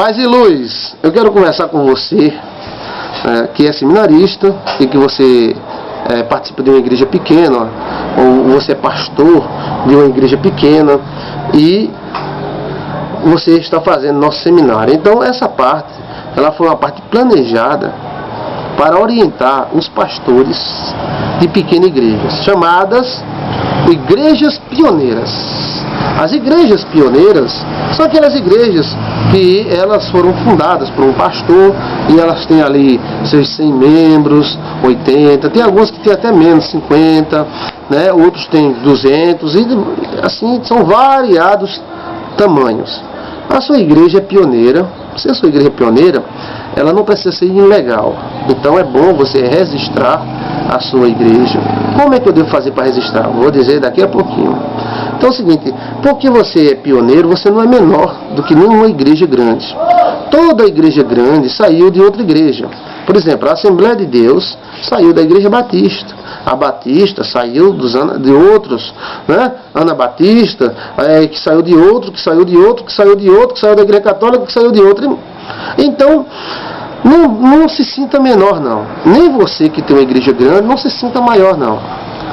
Paz e luz, eu quero conversar com você que é seminarista e que você participa de uma igreja pequena, ou você é pastor de uma igreja pequena e você está fazendo nosso seminário. Então essa parte, ela foi uma parte planejada para orientar os pastores de pequenas igrejas, chamadas igrejas pioneiras. As igrejas pioneiras são aquelas igrejas que elas foram fundadas por um pastor e elas têm ali seus 100 membros, 80, tem algumas que têm até menos, 50, né? Outros têm 200 e assim são variados tamanhos. A sua igreja é pioneira. Se a sua igreja é pioneira, ela não precisa ser ilegal. Então é bom você registrar a sua igreja. Como é que eu devo fazer para registrar? Vou dizer daqui a pouquinho. Então é o seguinte, porque você é pioneiro, você não é menor do que nenhuma igreja grande. Toda igreja grande saiu de outra igreja. Por exemplo, a Assembleia de Deus saiu da Igreja Batista. A Batista saiu de outros, né? Ana Batista, que saiu de outro, que saiu de outro, que saiu de outro, que saiu da Igreja Católica, que saiu de outro. Então, não se sinta menor, não. Nem você que tem uma igreja grande, não se sinta maior, não.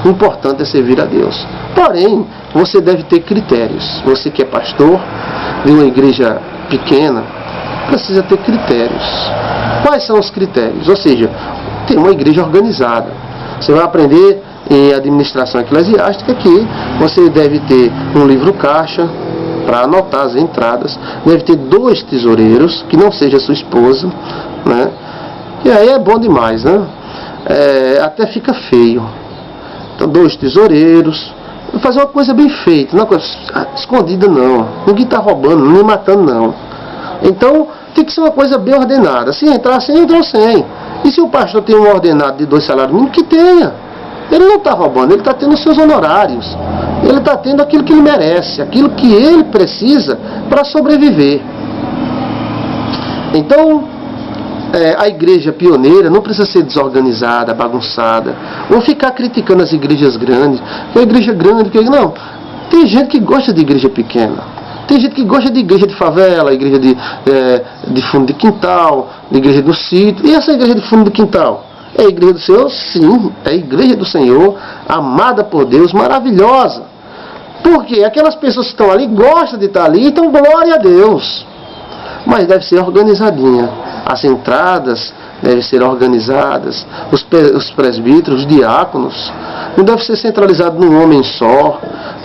O importante é servir a Deus. Porém, você deve ter critérios. Você que é pastor de uma igreja pequena, precisa ter critérios. Quais são os critérios? Ou seja, ter uma igreja organizada. Você vai aprender em administração eclesiástica que você deve ter um livro caixa para anotar as entradas, deve ter 2 tesoureiros, que não seja sua esposa, né? E aí é bom demais, né? Até fica feio. Então 2 tesoureiros, fazer uma coisa bem feita, não é coisa escondida não, ninguém está roubando, nem matando não. Então tem que ser uma coisa bem ordenada. Se entrar 100, entrou 100. E se o pastor tem um ordenado de 2 salários mínimos, que tenha. Ele não está roubando, ele está tendo os seus honorários. Ele está tendo aquilo que ele merece, aquilo que ele precisa para sobreviver. Então, a igreja pioneira não precisa ser desorganizada, bagunçada, ou ficar criticando as igrejas grandes. A igreja grande, não. Tem gente que gosta de igreja pequena. Tem gente que gosta de igreja de favela, igreja de fundo de quintal, de igreja do sítio. E essa igreja de fundo de quintal? É a igreja do Senhor? Sim, é a igreja do Senhor, amada por Deus, maravilhosa. Porque aquelas pessoas que estão ali gostam de estar ali, então glória a Deus. Mas deve ser organizadinha. As entradas devem ser organizadas. Os presbíteros, os diáconos. Não deve ser centralizado num homem só.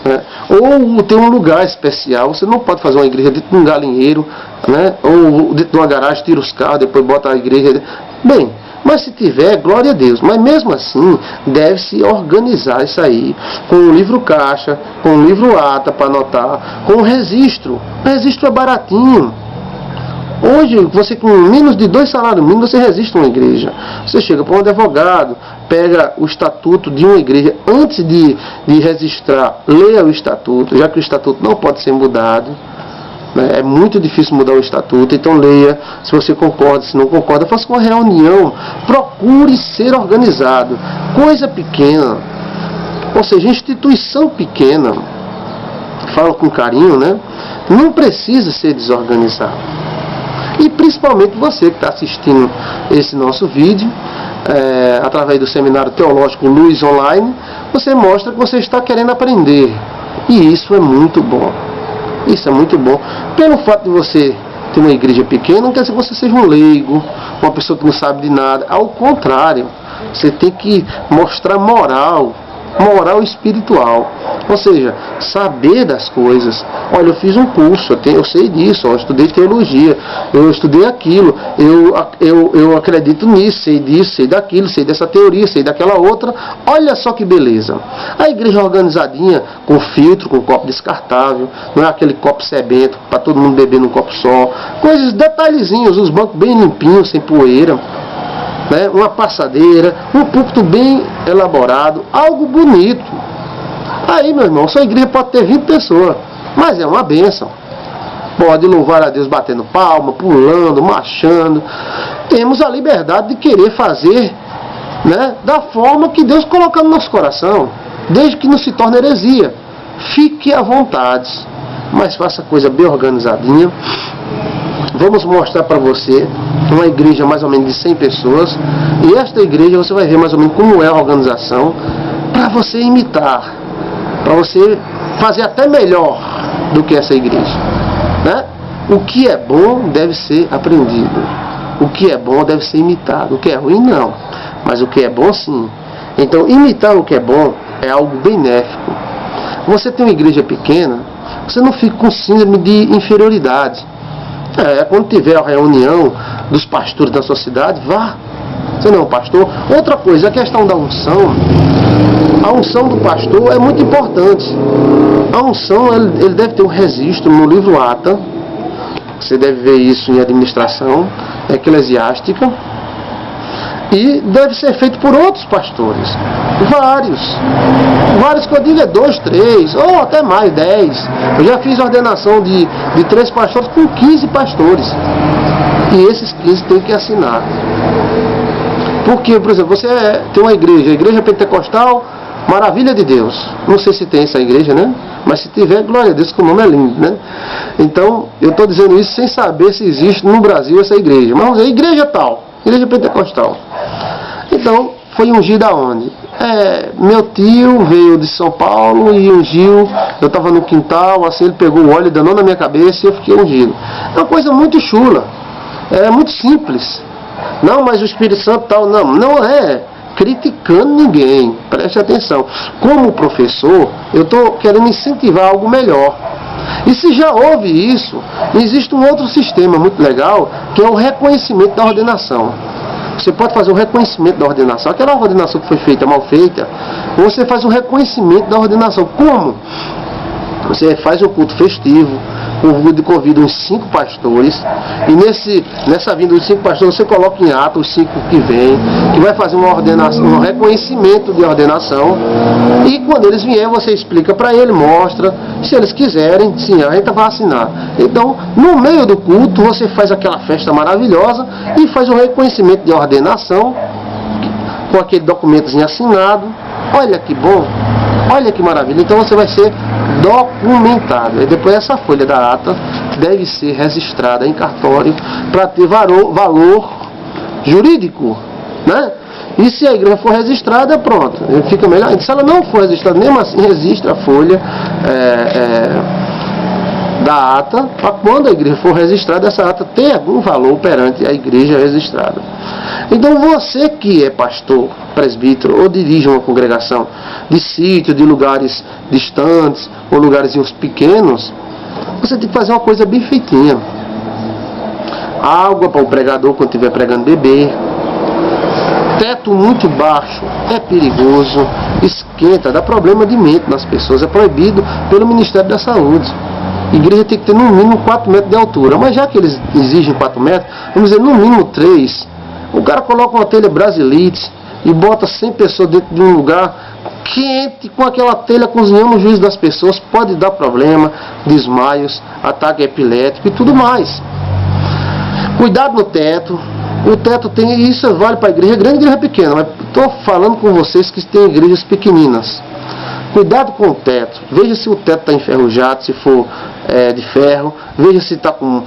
Né? Ou ter um lugar especial. Você não pode fazer uma igreja dentro de um galinheiro, né? Ou dentro de uma garagem, tira os carros, depois bota a igreja. Bem, mas se tiver, glória a Deus. Mas mesmo assim, deve-se organizar isso aí. Com o livro caixa, com o livro ata para anotar, com o registro. O registro é baratinho. Hoje, você com menos de 2 salários mínimos, você registra uma igreja. Você chega para um advogado, pega o estatuto de uma igreja. Antes de registrar, leia o estatuto, já que o estatuto não pode ser mudado. É muito difícil mudar o estatuto, então leia, se você concorda, se não concorda, faça uma reunião, procure ser organizado. Coisa pequena, ou seja, instituição pequena, falo com carinho, né? Não precisa ser desorganizado. E principalmente você que está assistindo esse nosso vídeo, através do Seminário Teológico Luz Online, você mostra que você está querendo aprender. E isso é muito bom. Isso é muito bom. Pelo fato de você ter uma igreja pequena, não quer dizer que você seja um leigo, uma pessoa que não sabe de nada. Ao contrário, você tem que mostrar moral espiritual. Ou seja, saber das coisas. Olha, eu fiz um curso, eu sei disso, eu estudei teologia, eu estudei aquilo, eu acredito nisso, sei disso, sei daquilo, sei dessa teoria, sei daquela outra. Olha só que beleza. A igreja organizadinha, com filtro, com copo descartável, não é aquele copo sebento, para todo mundo beber num copo só. Coisas, detalhezinhos, os bancos bem limpinhos, sem poeira. Né? Uma passadeira, um púlpito bem elaborado, algo bonito. Aí, meu irmão, sua igreja pode ter 20 pessoas, mas é uma bênção. Pode louvar a Deus batendo palma, pulando, marchando. Temos a liberdade de querer fazer, né, da forma que Deus coloca no nosso coração, desde que não se torne heresia. Fique à vontade, mas faça coisa bem organizadinha. vamos mostrar para você uma igreja mais ou menos de 100 pessoas, e esta igreja você vai ver mais ou menos como é a organização, para você imitar, para você fazer até melhor do que essa igreja, né? O que é bom deve ser aprendido, o que é bom deve ser imitado, o que é ruim não, mas o que é bom sim. Então imitar o que é bom é algo benéfico. Você tem uma igreja pequena, você não fica com síndrome de inferioridade. Quando tiver a reunião dos pastores da sua cidade, vá. Você não é um pastor. Outra coisa, a questão da unção. A unção do pastor é muito importante. A unção, ele deve ter um registro no livro Ata. Você deve ver isso em administração eclesiástica. E deve ser feito por outros pastores. Vários que eu digo é 2, 3, ou até mais, 10. Eu já fiz ordenação de 3 pastores com 15 pastores. E esses 15 têm que assinar. Porque, por exemplo, você tem uma igreja, a igreja pentecostal, maravilha de Deus. Não sei se tem essa igreja, né? Mas se tiver, glória a Deus, que o nome é lindo, né? Então, eu estou dizendo isso sem saber se existe no Brasil essa igreja. Mas vamos dizer, igreja tal, igreja pentecostal. Então, foi ungido aonde? Meu tio veio de São Paulo e ungiu. Eu estava no quintal, assim, ele pegou o óleo, danou na minha cabeça e eu fiquei ungido. É uma coisa muito chula, é muito simples. Não, mas o Espírito Santo tal, não é criticando ninguém, preste atenção. Como professor, eu estou querendo incentivar algo melhor. E se já houve isso, existe um outro sistema muito legal, que é o reconhecimento da ordenação. Você pode fazer o reconhecimento da ordenação. Aquela ordenação que foi feita, mal feita, você faz o reconhecimento da ordenação. Como? Você faz um culto festivo, convida uns 5 pastores, e nessa vinda dos 5 pastores você coloca em ato os 5 que vêm, que vai fazer uma ordenação, um reconhecimento de ordenação, e quando eles vierem você explica para ele, mostra, se eles quiserem, sim, a gente vai assinar. Então, no meio do culto você faz aquela festa maravilhosa e faz o reconhecimento de ordenação, com aquele documentozinho assinado. Olha que bom, olha que maravilha. Então você vai ser documentado. E depois essa folha da ata deve ser registrada em cartório para ter valor jurídico, né? E se a igreja for registrada, pronto, fica melhor. Se ela não for registrada, mesmo assim registra a folha da ata, para quando a igreja for registrada, essa ata tem algum valor perante a igreja registrada. Então você que é pastor, presbítero, ou dirige uma congregação de sítio, de lugares distantes, ou lugares pequenos, você tem que fazer uma coisa bem feitinha. Água para o pregador quando estiver pregando beber. Teto muito baixo é perigoso, esquenta, dá problema de mente nas pessoas, é proibido pelo Ministério da Saúde. A igreja tem que ter no mínimo 4 metros de altura, mas já que eles exigem 4 metros, vamos dizer no mínimo 3. O cara coloca uma telha Brasilite e bota 100 pessoas dentro de um lugar quente, com aquela telha cozinhando o juízo das pessoas, pode dar problema, desmaios, ataque epilético e tudo mais. Cuidado no teto. O teto tem, isso vale para a igreja grande e igreja pequena, mas estou falando com vocês que têm igrejas pequeninas. Cuidado com o teto, veja se o teto está enferrujado, se for de ferro, veja se está com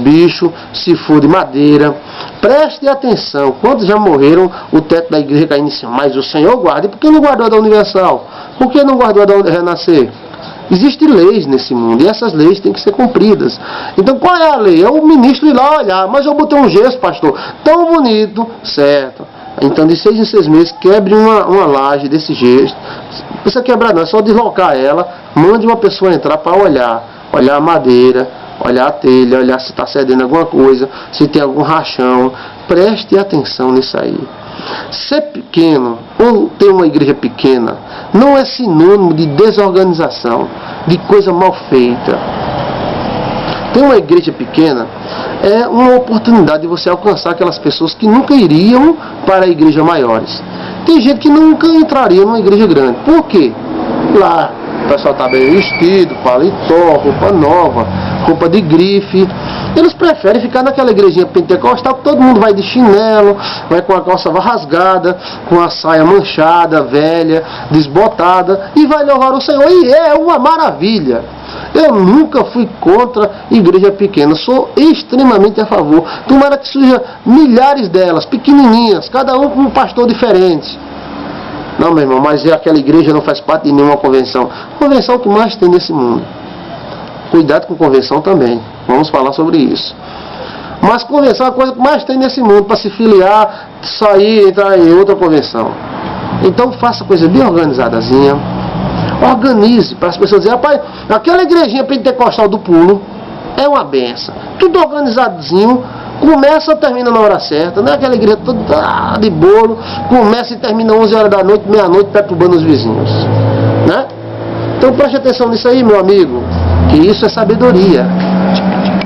bicho, se for de madeira. Preste atenção, quantos já morreram o teto da igreja caindo em cima? Mas o Senhor guarda. E por que não guardou a da Universal? Por que não guardou a da Renascer? Existem leis nesse mundo e essas leis têm que ser cumpridas. Então qual é a lei? É o ministro ir lá olhar. Mas eu botei um gesso, pastor, tão bonito, certo? Então de 6 em 6 meses quebre uma laje desse gesso. Não precisa quebrar não, é só deslocar ela. Mande uma pessoa entrar para olhar a madeira, olhar a telha, olhar se está cedendo alguma coisa, se tem algum rachão. Preste atenção nisso aí. Ser pequeno ou ter uma igreja pequena não é sinônimo de desorganização, de coisa mal feita. Ter uma igreja pequena é uma oportunidade de você alcançar aquelas pessoas que nunca iriam para a igreja maiores. Tem gente que nunca entraria numa igreja grande. Por quê? Lá o pessoal está bem vestido, paletó, roupa nova, roupa de grife. Eles preferem ficar naquela igrejinha pentecostal que todo mundo vai de chinelo, vai com a calça rasgada, com a saia manchada, velha, desbotada, e vai louvar o Senhor. E é uma maravilha. Eu nunca fui contra igreja pequena, sou extremamente a favor. Tomara que surja milhares delas, pequenininhas, cada um com um pastor diferente. Não, meu irmão, mas aquela igreja não faz parte de nenhuma convenção. Convenção que mais tem nesse mundo. Cuidado com convenção também. Vamos falar sobre isso. Mas convenção é a coisa que mais tem nesse mundo, para se filiar, sair, entrar em outra convenção. Então faça coisa bem organizadazinha. Organize para as pessoas dizerem, rapaz, aquela igrejinha pentecostal do pulo é uma benção. Tudo organizadinho, começa e termina na hora certa. Não é aquela igreja toda de bolo, começa e termina 11 horas da noite, meia-noite, perturbando os vizinhos. Né? Então preste atenção nisso aí, meu amigo, que isso é sabedoria.